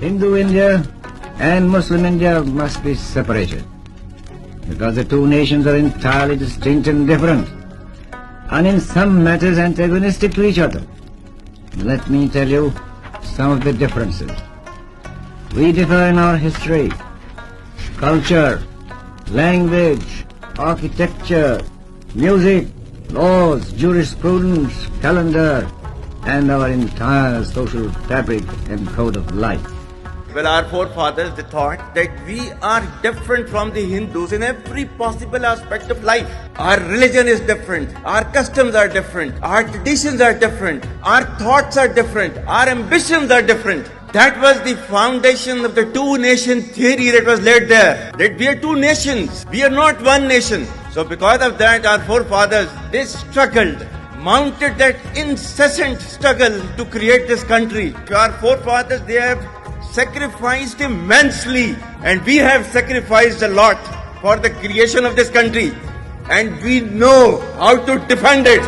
Hindu India and Muslim India must be separated, because the two nations are entirely distinct and different, and in some matters antagonistic to each other. Let me tell you some of the differences. We differ in our history, culture, language, architecture, music, laws, jurisprudence, calendar, and our entire social fabric and code of life. Well, our forefathers, they thought that we are different from the Hindus in every possible aspect of life. Our religion is different, our customs are different, our traditions are different, our thoughts are different, our ambitions are different. That was the foundation of the two-nation theory that was laid there. That we are two nations, we are not one nation. So because of that, our forefathers, they struggled, mounted that incessant struggle to create this country. Our forefathers, they have sacrificed immensely, and we have sacrificed a lot for the creation of this country, and we know how to defend it.